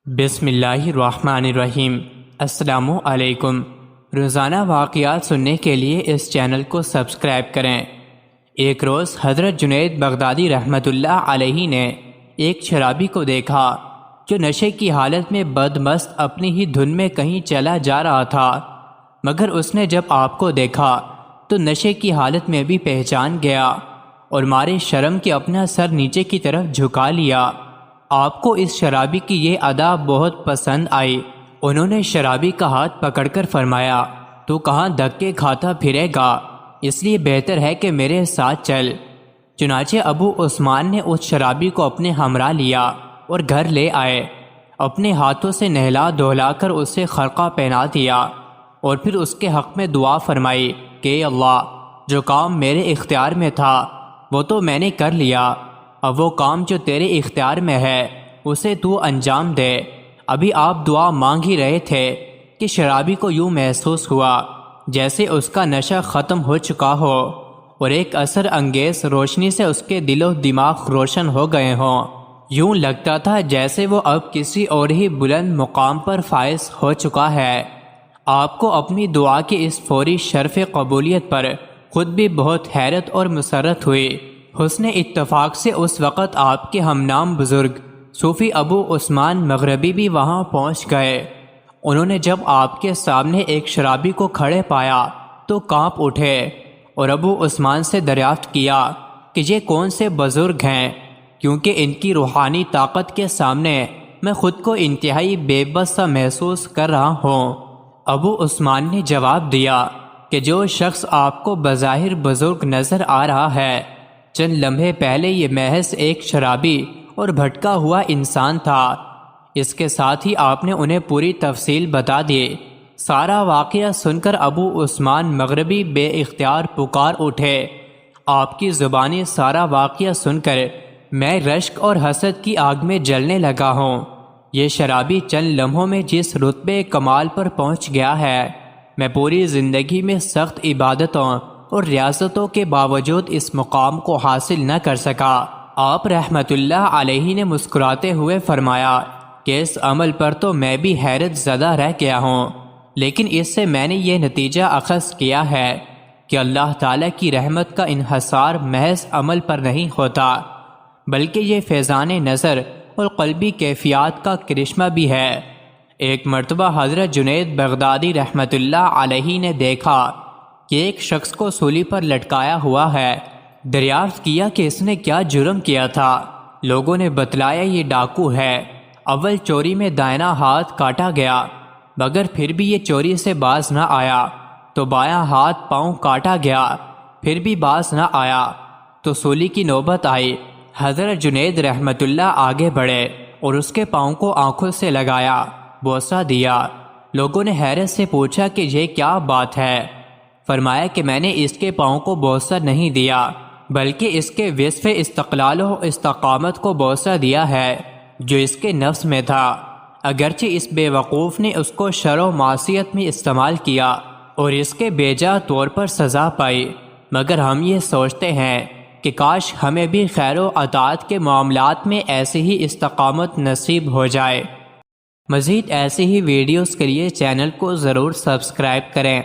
بسم اللہ الرحمن الرحیم۔ السلام علیکم۔ روزانہ واقعات سننے کے لیے اس چینل کو سبسکرائب کریں۔ ایک روز حضرت جنید بغدادی رحمۃ اللہ علیہ نے ایک شرابی کو دیکھا جو نشے کی حالت میں بدمست اپنی ہی دھن میں کہیں چلا جا رہا تھا، مگر اس نے جب آپ کو دیکھا تو نشے کی حالت میں بھی پہچان گیا اور مارے شرم کے اپنا سر نیچے کی طرف جھکا لیا۔ آپ کو اس شرابی کی یہ ادا بہت پسند آئی۔ انہوں نے شرابی کا ہاتھ پکڑ کر فرمایا، تو کہاں دھکے کھاتا پھرے گا، اس لیے بہتر ہے کہ میرے ساتھ چل۔ چنانچہ ابو عثمان نے اس شرابی کو اپنے ہمراہ لیا اور گھر لے آئے، اپنے ہاتھوں سے نہلا دھلا کر اسے خرقہ پہنا دیا اور پھر اس کے حق میں دعا فرمائی کہ اللہ، جو کام میرے اختیار میں تھا وہ تو میں نے کر لیا، اب وہ کام جو تیرے اختیار میں ہے اسے تو انجام دے۔ ابھی آپ دعا مانگ ہی رہے تھے کہ شرابی کو یوں محسوس ہوا جیسے اس کا نشہ ختم ہو چکا ہو اور ایک اثر انگیز روشنی سے اس کے دل و دماغ روشن ہو گئے ہوں۔ یوں لگتا تھا جیسے وہ اب کسی اور ہی بلند مقام پر فائز ہو چکا ہے۔ آپ کو اپنی دعا کی اس فوری شرف قبولیت پر خود بھی بہت حیرت اور مسرت ہوئی۔ حسن اتفاق سے اس وقت آپ کے ہم نام بزرگ صوفی ابو عثمان مغربی بھی وہاں پہنچ گئے۔ انہوں نے جب آپ کے سامنے ایک شرابی کو کھڑے پایا تو کانپ اٹھے اور ابو عثمان سے دریافت کیا کہ یہ کون سے بزرگ ہیں، کیونکہ ان کی روحانی طاقت کے سامنے میں خود کو انتہائی بے بس سا محسوس کر رہا ہوں۔ ابو عثمان نے جواب دیا کہ جو شخص آپ کو بظاہر بزرگ نظر آ رہا ہے، چند لمحے پہلے یہ محض ایک شرابی اور بھٹکا ہوا انسان تھا۔ اس کے ساتھ ہی آپ نے انہیں پوری تفصیل بتا دی۔ سارا واقعہ سن کر ابو عثمان مغربی بے اختیار پکار اٹھے، آپ کی زبانی سارا واقعہ سن کر میں رشک اور حسد کی آگ میں جلنے لگا ہوں۔ یہ شرابی چند لمحوں میں جس رتبے کمال پر پہنچ گیا ہے، میں پوری زندگی میں سخت عبادتوں اور ریاضتوں کے باوجود اس مقام کو حاصل نہ کر سکا۔ آپ رحمت اللہ علیہ نے مسکراتے ہوئے فرمایا کہ اس عمل پر تو میں بھی حیرت زدہ رہ گیا ہوں، لیکن اس سے میں نے یہ نتیجہ اخذ کیا ہے کہ اللہ تعالیٰ کی رحمت کا انحصار محض عمل پر نہیں ہوتا، بلکہ یہ فیضان نظر اور قلبی کیفیات کا کرشمہ بھی ہے۔ ایک مرتبہ حضرت جنید بغدادی رحمت اللہ علیہ نے دیکھا کہ ایک شخص کو سولی پر لٹکایا ہوا ہے۔ دریافت کیا کہ اس نے کیا جرم کیا تھا۔ لوگوں نے بتلایا یہ ڈاکو ہے۔ اول چوری میں دائیں ہاتھ کاٹا گیا، مگر پھر بھی یہ چوری سے باز نہ آیا، تو بایاں ہاتھ پاؤں کاٹا گیا، پھر بھی باز نہ آیا، تو سولی کی نوبت آئی۔ حضرت جنید رحمت اللہ آگے بڑھے اور اس کے پاؤں کو آنکھوں سے لگایا، بوسہ دیا۔ لوگوں نے حیرت سے پوچھا کہ یہ کیا بات ہے؟ فرمایا کہ میں نے اس کے پاؤں کو بوسہ نہیں دیا، بلکہ اس کے وصف استقلال و استقامت کو بوسہ دیا ہے جو اس کے نفس میں تھا۔ اگرچہ اس بے وقوف نے اس کو شر و معصیت میں استعمال کیا اور اس کے بیجا طور پر سزا پائی، مگر ہم یہ سوچتے ہیں کہ کاش ہمیں بھی خیر و اطاعت کے معاملات میں ایسی ہی استقامت نصیب ہو جائے۔ مزید ایسی ہی ویڈیوز کے لیے چینل کو ضرور سبسکرائب کریں۔